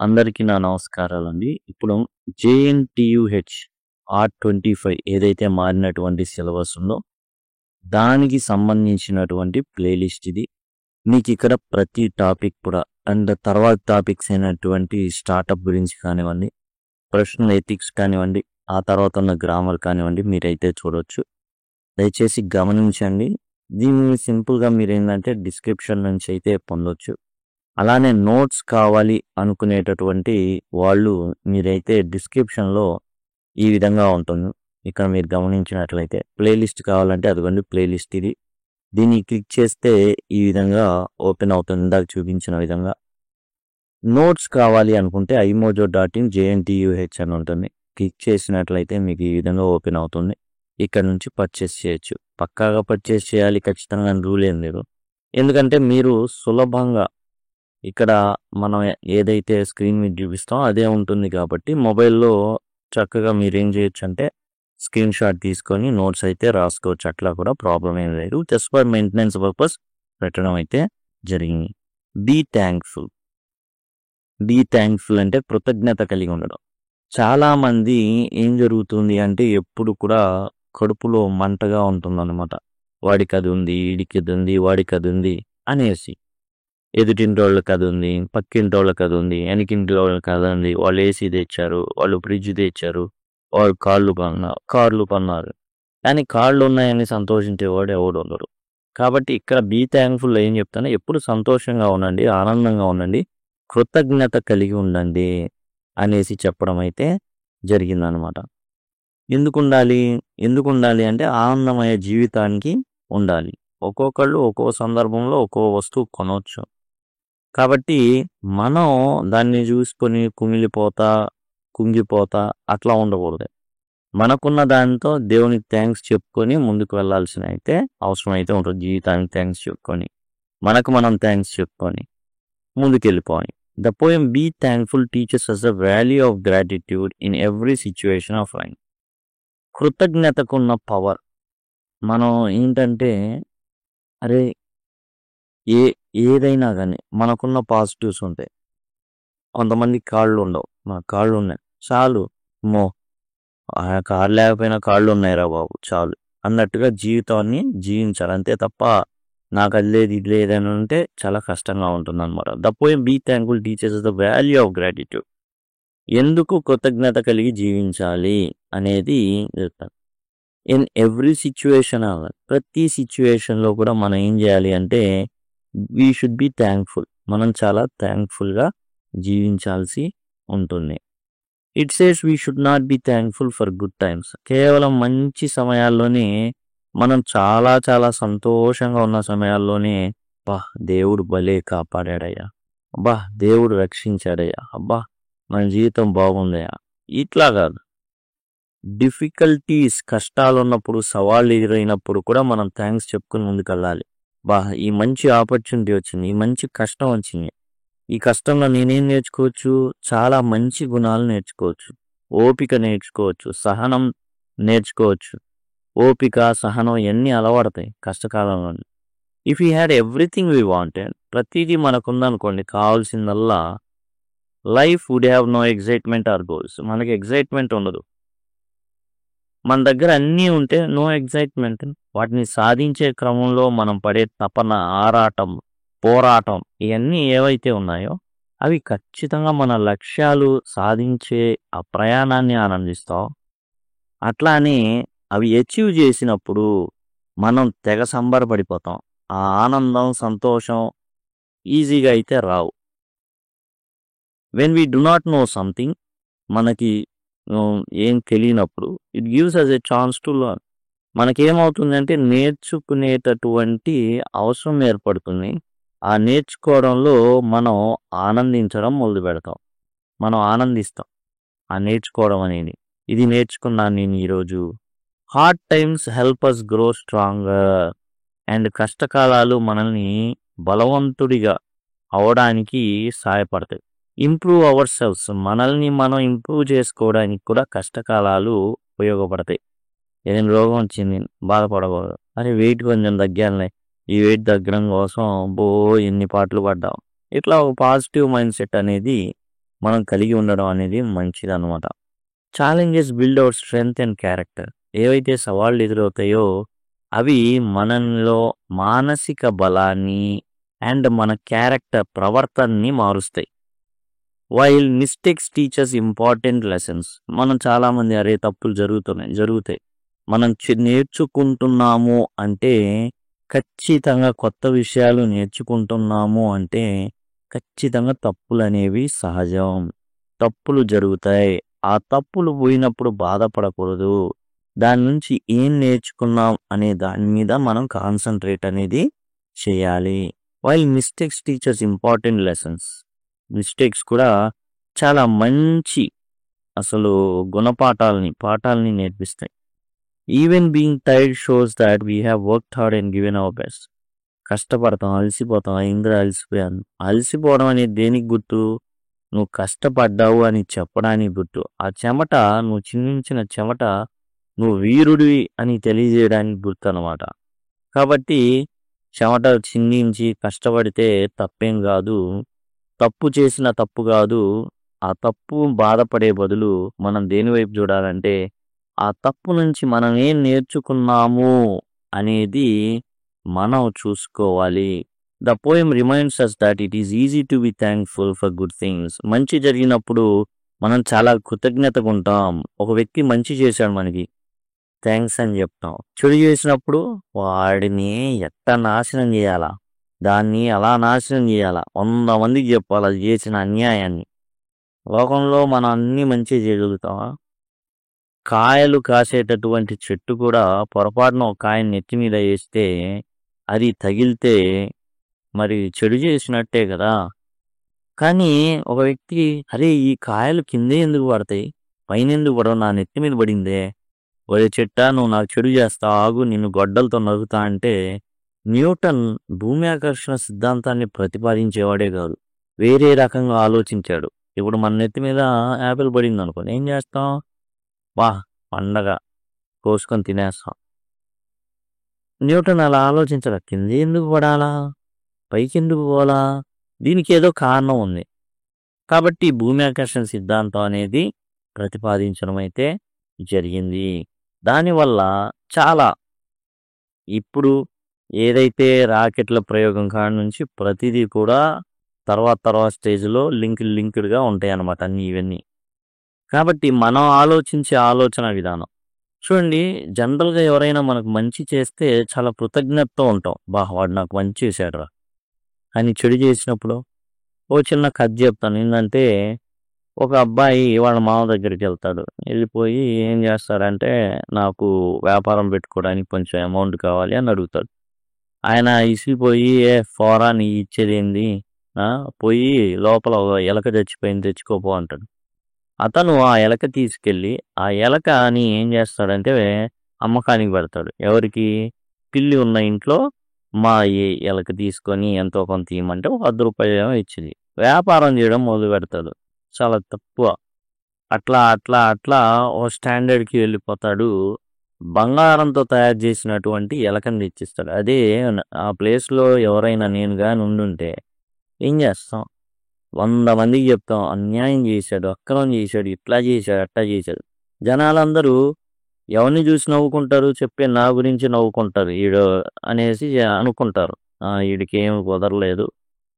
అందరికీ నా నమస్కారాలండి. ఇప్పుడు జేఎన్‌టీయూహెచ్ R25 ఏదైతే మారినటువంటి సిలబస్ ఉందో, దానికి సంబంధించినటువంటి ప్లేలిస్ట్ ఇది. మీకిక్కడ ప్రతి టాపిక్ కూడా అండ్ తర్వాత టాపిక్స్ అయినటువంటి స్టార్టప్ గురించి కానివ్వండి, ప్రొఫెషనల్ ఎథిక్స్ కానివ్వండి, ఆ తర్వాత ఉన్న గ్రామర్ కానివ్వండి మీరైతే చూడొచ్చు. దయచేసి గమనించండి. దీన్ని సింపుల్‌గా మీరేందంటే డిస్క్రిప్షన్ నుంచి అయితే పొందొచ్చు. అలానే నోట్స్ కావాలి అనుకునేటటువంటి వాళ్ళు మీరైతే డిస్క్రిప్షన్‌లో ఈ విధంగా ఉంటుంది. ఇక్కడ మీరు గమనించినట్లయితే ప్లేలిస్ట్ కావాలంటే అదిగోండి ప్లేలిస్ట్ ఇది. దీన్ని క్లిక్ చేస్తే ఈ విధంగా ఓపెన్ అవుతుంది. ఇందాక చూపించిన విధంగా. నోట్స్ కావాలి అనుకుంటే imojo.in/jntuh అని ఉంటుంది. క్లిక్ చేసినట్లయితే మీకు ఈ విధంగా ఓపెన్ అవుతుంది. ఇక్కడ నుంచి పర్చేస్ చేయొచ్చు. పక్కాగా పర్చేస్ చేయాలి ఖచ్చితంగా అని రూల్ ఏం లేదు. ఎందుకంటే మీరు సులభంగా ఇక్కడ మనం ఏదైతే స్క్రీన్ మీద చూపిస్తామో అదే ఉంటుంది కాబట్టి మొబైల్‌లో చక్కగా మీరేం చేయొచ్చు అంటే స్క్రీన్ షాట్ తీసుకొని నోట్స్ అయితే రాసుకోవచ్చు. అట్లా కూడా ప్రాబ్లమ్ ఏం లేదు. జస్ట్ ఫర్ మెయింటెనెన్స్ పర్పస్ పెట్టడం అయితే జరిగింది. Be thankful. బీ థాంక్‌ఫుల్ అంటే కృతజ్ఞత కలిగి ఉండడం. చాలామంది ఏం జరుగుతుంది అంటే ఎప్పుడు కూడా కడుపులో మంటగా ఉంటుందన్నమాట. వాడికది ఉంది, ఈడికిది ఉంది, వాడికది ఉంది అనేసి. ఎదుటింటోళ్ళకి అది ఉంది, పక్కింటోళ్ళకి అది ఉంది, వెనకింటోళ్ళకి అది ఉంది. వాళ్ళు ఏసీ తెచ్చారు, వాళ్ళు ఫ్రిడ్జ్ తెచ్చారు, వాళ్ళు కార్లు కొన్నారు. కానీ కార్లు ఉన్నాయని సంతోషించేవాడు ఎవడు ఉండరు. కాబట్టి ఇక్కడ బీ థాంక్‌ఫుల్ ఏం చెప్తానో ఎప్పుడు సంతోషంగా ఉండండి, ఆనందంగా ఉండండి, కృతజ్ఞత కలిగి ఉండండి అనేసి చెప్పడం అయితే జరిగిందనమాట. ఎందుకుండాలి అంటే ఆనందమయ జీవితానికి ఉండాలి. ఒక్కొక్కళ్ళు ఒక్కో సందర్భంలో ఒక్కో వస్తువు కొనొచ్చు. కాబట్టి మనం దాన్ని చూసుకొని కుంగిపోతా అట్లా ఉండకూడదు. మనకున్న దాంతో దేవునికి థాంక్స్ చెప్పుకొని ముందుకు వెళ్ళాల్సిన అయితే అవసరం అయితే ఉంటుంది. జీవితానికి థాంక్స్ చెప్పుకొని, మనకు మనం థాంక్స్ చెప్పుకొని ముందుకెళ్ళిపోవాలి. The poem be thankful teaches us the value of gratitude in every situation of life. కృతజ్ఞతకున్న పవర్. మనం ఏంటంటే అరే ఏదైనా కానీ మనకున్న పాజిటివ్స్ ఉంటాయి. కొంతమందికి కాళ్ళు ఉండవు. నాకు కాళ్ళు ఉన్నాయి చాలు, కాళ్ళు లేకపోయినా కాళ్ళు ఉన్నాయిరా బాబు చాలు అన్నట్టుగా జీవితాన్ని జీవించాలి. అంతే తప్ప నాకు అది లేదు ఇది లేదని ఉంటే చాలా కష్టంగా ఉంటుంది అనమాట. The poem be thankful teaches the value of gratitude. ఎందుకు కృతజ్ఞత కలిగి జీవించాలి అనేది చెప్తాను. ఇన్ ఎవ్రీ సిచ్యువేషన్ ప్రతి సిచ్యువేషన్లో కూడా మనం ఏం చేయాలి అంటే వీ షుడ్ బీ థాంక్‌ఫుల్. మనం చాలా థాంక్‌ఫుల్‌గా జీవించాల్సి ఉంటుంది. It says we should not be thankful for good times. కేవలం మంచి సమయాల్లోనే మనం చాలా చాలా సంతోషంగా ఉన్న సమయాల్లోనే అబ్బా దేవుడు భలే కాపాడాడయ్యా, అబ్బా దేవుడు రక్షించాడయ్యా, అబ్బా మన జీవితం బాగుందయ్యా, ఇట్లా కాదు. డిఫికల్టీస్ కష్టాలు ఉన్నప్పుడు సవాళ్ళు ఎదురైనప్పుడు కూడా మనం థాంక్స్ చెప్పుకొని ముందుకెళ్ళాలి. ఈ మంచి ఆపర్చునిటీ వచ్చింది, ఈ మంచి కష్టం వచ్చింది, ఈ కష్టంలో నేనేం నేర్చుకోవచ్చు, చాలా మంచి గుణాలు నేర్చుకోవచ్చు, ఓపిక నేర్చుకోవచ్చు, సహనం నేర్చుకోవచ్చు. ఓపిక సహనం ఇవన్నీ అలవడతాయి కష్టకాలంలో. If you had everything we wanted, ప్రతిదీ మనకుందనుకోండి కావాల్సిందల్లా, life would have no excitement or goals. మనకి ఎగ్జైట్మెంట్ ఉండదు. మన దగ్గర అన్నీ ఉంటే నో ఎగ్జైట్మెంట్. వాటిని సాధించే క్రమంలో మనం పడే తపన, ఆరాటం, పోరాటం ఇవన్నీ ఏవైతే ఉన్నాయో అవి ఖచ్చితంగా మన లక్ష్యాలు సాధించే ఆ ప్రయాణాన్ని ఆనందిస్తాం. అట్లానే అవి అచీవ్ చేసినప్పుడు మనం తెగ సంబరపడిపోతాం. ఆ ఆనందం, సంతోషం ఈజీగా అయితే రావు. When we do not know something, మనకి ఏం తెలియనప్పుడు it gives us a chance to learn. మనకేమవుతుందంటే నేర్చుకునేటటువంటి అవసరం ఏర్పడుతుంది. ఆ నేర్చుకోవడంలో మనం ఆనందించడం మొదలు పెడతాం. మనం ఆనందిస్తాం ఆ నేర్చుకోవడం అనేది. ఇది నేర్చుకున్నాను నేను ఈరోజు. Hard times help us grow stronger. And కష్టకాలాలు మనల్ని బలవంతుడిగా అవడానికి సహాయపడతాయి. ఇంప్రూవ్ అవర్ సెల్స్, మనల్ని మనం ఇంప్రూవ్ చేసుకోవడానికి కూడా కష్టకాలాలు ఉపయోగపడతాయి. ఏదైనా రోగం వచ్చింది బాధపడకూడదు. అరే వెయిట్ కొంచెం తగ్గాలనే, ఈ వెయిట్ తగ్గడం కోసం ఎన్ని పాటలు పడ్డాం. ఇట్లా ఒక పాజిటివ్ మైండ్ సెట్ అనేది మనం కలిగి ఉండడం అనేది మంచిదన్నమాట. Challenges build our strength and character. ఏవైతే సవాళ్ళు ఎదురవుతాయో అవి మనలో మానసిక బలాన్ని అండ్ మన క్యారెక్టర్ ప్రవర్తనని మారుస్తాయి. While mistakes teachers important lessons. మనం చాలామంది అరే తప్పులు జరుగుతాయి. మనం నేర్చుకుంటున్నాము అంటే ఖచ్చితంగా కొత్త విషయాలు నేర్చుకుంటున్నాము అంటే ఖచ్చితంగా తప్పులు అనేవి సహజం. తప్పులు జరుగుతాయి. ఆ తప్పులు పోయినప్పుడు బాధపడకూడదు. దాని నుంచి ఏం నేర్చుకున్నాం అనే దాని మీద మనం కాన్సన్ట్రేట్ అనేది చేయాలి. While mistakes teachers important lessons. Mistakes కూడా చాలా మంచి అసలు పాఠాలని నేర్పిస్తాయి. Even being tired shows that we have worked hard and given our best. కష్టపడతాం, అలసిపోతాం. ఇంద్ర అలసిపోయాను. అలసిపోవడం అనేది దేనికి గుర్తు? నువ్వు కష్టపడ్డావు అని చెప్పడానికి గుర్తు. ఆ చెమట, నువ్వు చిందించిన చెమట నువ్వు వీరుడివి అని తెలియజేయడానికి గుర్తు అనమాట. కాబట్టి చెమట చిందించి కష్టపడితే తప్పేం కాదు. తప్పు చేసిన తప్పు కాదు. ఆ తప్పు బాధపడే బదులు మనం దేని వైపు చూడాలంటే ఆ తప్పు నుంచి మనం ఏం నేర్చుకున్నాము అనేది మనం చూసుకోవాలి. The poem reminds us that it is easy to be thankful for good things. మంచి జరిగినప్పుడు మనం చాలా కృతజ్ఞతగా ఉంటాం. ఒక వ్యక్తి మంచి చేశాడు మనకి, థ్యాంక్స్ అని చెప్తాం. చెడు చేసినప్పుడు వాడిని ఎట్లా నాశనం చేయాలా, దాన్ని అలా నాశనం చేయాలా, 100 మందికి చెప్పాలి అది చేసిన అన్యాయాన్ని. లోకంలో మనం అన్ని మంచి చేయగలుగుతామా? కాయలు కాసేటటువంటి చెట్టు కూడా పొరపాటున ఒక కాయని నెత్తి మీద వేస్తే అది తగిలితే మరి చెడు చేసినట్టే కదా. కానీ ఒక వ్యక్తి అరే ఈ కాయలు కిందే ఎందుకు పడతాయి, పైన ఎందుకు పడవు, నా నెత్తి మీద పడిందే, ఒరే చెట్టా నువ్వు నాకు చెడు చేస్తావు, ఆగు నిన్ను గొడ్డలతో నరుకుతా అంటే న్యూటన్ భూమి ఆకర్షణ సిద్ధాంతాన్ని ప్రతిపాదించేవాడే కాదు, వేరే రకంగా ఆలోచించాడు. ఇప్పుడు మన నెత్తి మీద యాపిల్ పడింది అనుకోండి, ఏం చేస్తాం? పండగ కోసుకొని తినేస్తాం. న్యూటన్ అలా ఆలోచించడా, కింద ఎందుకు పడాలా, పైకి ఎందుకు పోలా, దీనికి ఏదో కారణం ఉంది. కాబట్టి భూమి ఆకర్షణ సిద్ధాంతం అనేది ప్రతిపాదించడం అయితే జరిగింది. దానివల్ల చాలా ఇప్పుడు ఏదైతే రాకెట్ల ప్రయోగం కాడ నుంచి ప్రతిదీ కూడా తర్వాత స్టేజ్లో లింక్డ్గా ఉంటాయి అన్నమాట అన్ని ఇవన్నీ. కాబట్టి మనం ఆలోచించే ఆలోచన విధానం చూడండి. జనరల్గా ఎవరైనా మనకు మంచి చేస్తే చాలా కృతజ్ఞతతో ఉంటాం, వాడు నాకు మంచి చేశాడురా. అని చెడు చేసినప్పుడు ఓ చిన్న కథ చెప్తాను. ఏంటంటే ఒక అబ్బాయి వాళ్ళ మామ దగ్గరికి వెళ్తాడు. వెళ్ళిపోయి ఏం చేస్తాడంటే నాకు వ్యాపారం పెట్టుకోవడానికి కొంచెం అమౌంట్ కావాలి అని అడుగుతాడు. ఆయన ఇసిపోయి ఫోరా నీ ఇచ్చేది ఏంది, పోయి లోపల ఒక ఎలక చచ్చిపోయింది తెచ్చుకోపో అంటాడు. అతను ఆ ఎలక తీసుకెళ్ళి ఆ ఎలకని ఏం చేస్తాడంటే అమ్మకానికి పెడతాడు. ఎవరికి? పిల్లి ఉన్న ఇంట్లో మా ఎలక తీసుకొని ఎంతో కొంత ఇవ్వమంటే 10 రూపాయలు ఏమో ఇచ్చింది. వ్యాపారం చేయడం మొదలు పెడతాడు. చాలా తక్కువ. అట్లా ఓ స్టాండర్డ్కి వెళ్ళిపోతాడు. బంగారంతో తయారు చేసినటువంటి ఎలకని తెచ్చిస్తాడు. అదే ఆ ప్లేస్లో ఎవరైనా నేను కానీ ఉండుంటే ఏం చేస్తాం? 100 మందికి చెప్తాం, అన్యాయం చేశాడు, అక్రమం చేశాడు, ఇట్లా చేశాడు, అట్లా చేశాడు. జనాలందరూ ఎవరిని చూసి నవ్వుకుంటారు? చెప్పే నా గురించి నవ్వుకుంటారు ఈడు అనేసి అనుకుంటారు. వీడికి ఏం కుదరలేదు,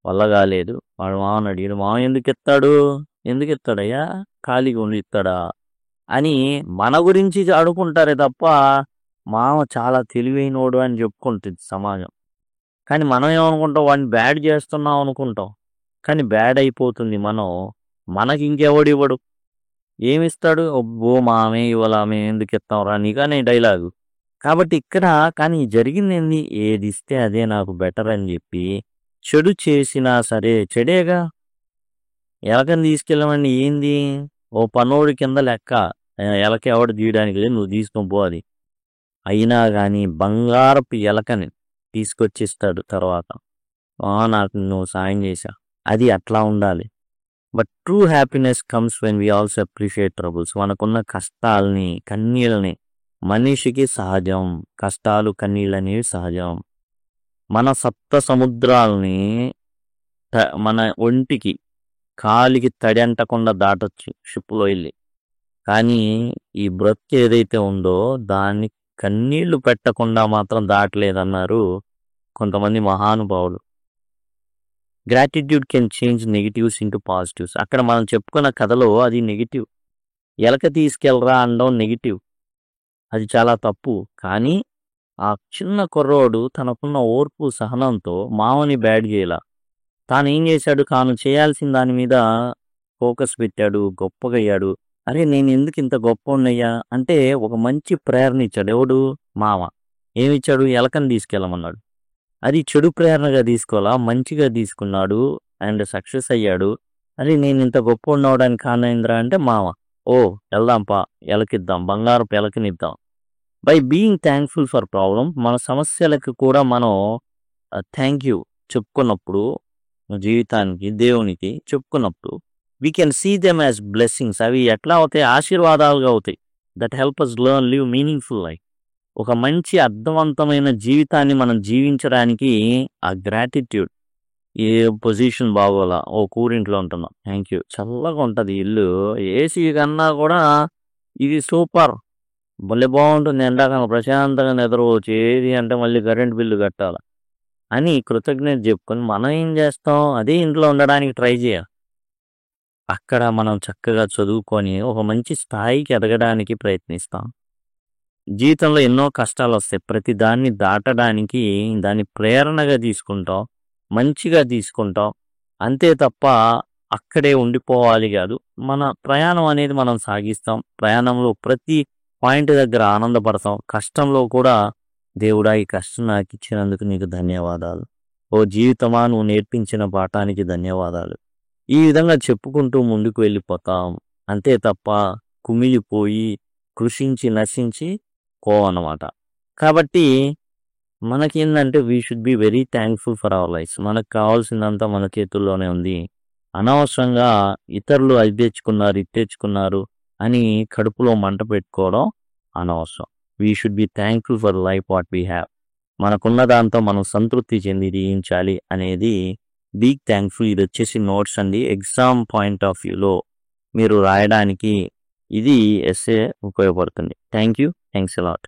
వల్ల కాలేదు, వాడు మామని అడిగాడు, మామ ఎందుకు ఇస్తాడయ్యా, ఖాళీగా ఉండి ఇస్తాడా అని మన గురించి అనుకుంటారే తప్ప మామ చాలా తెలివైనోడు అని చెప్పుకుంటుంది సమాజం. కానీ మనం ఏమనుకుంటాం? వాడిని బ్యాడ్ చేస్తున్నాం అనుకుంటాం. కానీ బ్యాడ్ అయిపోతుంది మనం. మనకి ఇంకెవడివ్వడు, ఏమిస్తాడు? ఓ మామే ఇవ్వాల, మేము ఎందుకు ఇస్తాం రా నీకనే డైలాగు. కాబట్టి ఇక్కడ కానీ జరిగింది ఏంది? ఏది ఇస్తే అదే నాకు బెటర్ అని చెప్పి చెడు చేసినా సరే చెడేగా. ఎలకని తీసుకెళ్ళమండి ఏంది? ఓ పనోడి కింద లెక్క. ఎలక ఎవడు తీయడానికి లేదు, నువ్వు తీసుకొని పో అది. అయినా కానీ బంగారపు ఎలకని తీసుకొచ్చిస్తాడు తర్వాత. నాకు నువ్వు సాయం చేశా. అది అట్లా ఉండాలి. But true happiness comes when we also appreciate troubles. మనకున్న కష్టాలని, కన్నీళ్ళని, మనిషికి సహజం. కష్టాలు, కన్నీళ్ళు అనేవి సహజం. మన సప్త సముద్రాలని మన ఒంటికి కాలికి తడి అంటకుండా దాటొచ్చు షిప్లో వెళ్ళి. కానీ ఈ బ్రతుకు ఏదైతే ఉందో దాన్ని కన్నీళ్లు పెట్టకుండా మాత్రం దాటలేదన్నారు కొంతమంది మహానుభావులు. Gratitude can change negatives into positives. అక్కడ మనం చెప్పుకున్న కథలో అది నెగిటివ్. ఎలక తీసుకెళ్ళరా అనడం నెగిటివ్, అది చాలా తప్పు. కానీ ఆ చిన్న కుర్రోడు తనకున్న ఓర్పు సహనంతో మామని బ్యాడ్ చేయలా. తాను ఏం చేశాడు, తాను చేయాల్సిన దాని మీద ఫోకస్ పెట్టాడు, గొప్పగా అయ్యాడు. అరే నేను ఎందుకు ఇంత గొప్పోడినయ్యా అంటే ఒక మంచి ప్రేరణ ఇచ్చాడు. ఎవడు? మామ. ఏమిచ్చాడు? ఎలకని తీసుకెళ్ళమన్నాడు. అది చెడు ప్రేరణగా తీసుకోవాలా, మంచిగా తీసుకున్నాడు అండ్ సక్సెస్ అయ్యాడు. అరే నేను ఇంత గొప్పోడిని అవడానికి కారణం అంటే మామ. ఓ వెళ్దాంపా, ఎలకిద్దాం, బంగారపు ఎలకనిద్దాం. By being thankful for problem, మన సమస్యలకు కూడా మనం థ్యాంక్ యూ చెప్పుకున్నప్పుడు, జీవితానికి దేవునికి చెప్పుకున్నప్పుడు we can see them as blessings. అవి ఎట్లా అవుతాయి? ఆశీర్వాదాలుగా అవుతాయి. That help us learn live meaningful life. ఒక మంచి అర్థవంతమైన జీవితాన్ని మనం జీవించడానికి ఆ గ్రాటిట్యూడ్. ఏ పొజిషన్ బాగోలా, ఓ కూరింట్లో ఉంటున్నాం, థ్యాంక్ యూ, చల్లగా ఉంటుంది ఇల్లు, ఏసీ కన్నా కూడా ఇది సూపర్, భలే బాగుంటుంది, ఎండాకాలం ప్రశాంతంగా నిద్రపోవచ్చు. ఏది అంటే మళ్ళీ కరెంట్ బిల్లు కట్టాలి అని కృతజ్ఞత చెప్పుకొని మనం ఏం చేస్తాం, అదే ఇంట్లో ఉండడానికి ట్రై చేయాలి. అక్కడ మనం చక్కగా చదువుకొని ఒక మంచి స్థాయికి ఎదగడానికి ప్రయత్నిస్తాం. జీవితంలో ఎన్నో కష్టాలు వస్తాయి. ప్రతి దాన్ని దాటడానికి దాన్ని ప్రేరణగా తీసుకుంటాం, మంచిగా తీసుకుంటాం. అంతే తప్ప అక్కడే ఉండిపోవాలి కాదు. మన ప్రయాణం అనేది మనం సాగిస్తాం. ప్రయాణంలో ప్రతి పాయింట్ దగ్గర ఆనందపడతాం. కష్టంలో కూడా దేవుడా ఈ కష్టం నాకు ఇచ్చినందుకు నీకు ధన్యవాదాలు, ఓ జీవితమా నువ్వు నేర్పించిన పాఠానికి ధన్యవాదాలు. ఈ విధంగా చెప్పుకుంటూ ముందుకు వెళ్ళిపోతాం. అంతే తప్ప కుమిలిపోయి కృషించి నశించి పోవన్నమాట. కాబట్టి మనకేందంటే we should be very thankful for our life. మనకు కావాల్సిందంతా మన చేతుల్లోనే ఉంది. అనవసరంగా ఇతరులు అది తెచ్చుకున్నారు, ఇది తెచ్చుకున్నారు అని కడుపులో మంట పెట్టుకోవడం అనవసరం. We should B thankful for life what we have. మనకున్న దాంతో మనం సంతృప్తి చెంది జీవించాలి అనేది బీ థ్యాంక్ఫుల్. ఇది వచ్చేసి నోట్స్ అండి. ఎగ్జామ్ పాయింట్ ఆఫ్ వ్యూలో మీరు రాయడానికి ఇది ఎస్సే ఉపయోగపడుతుంది. Thank you, thanks a lot.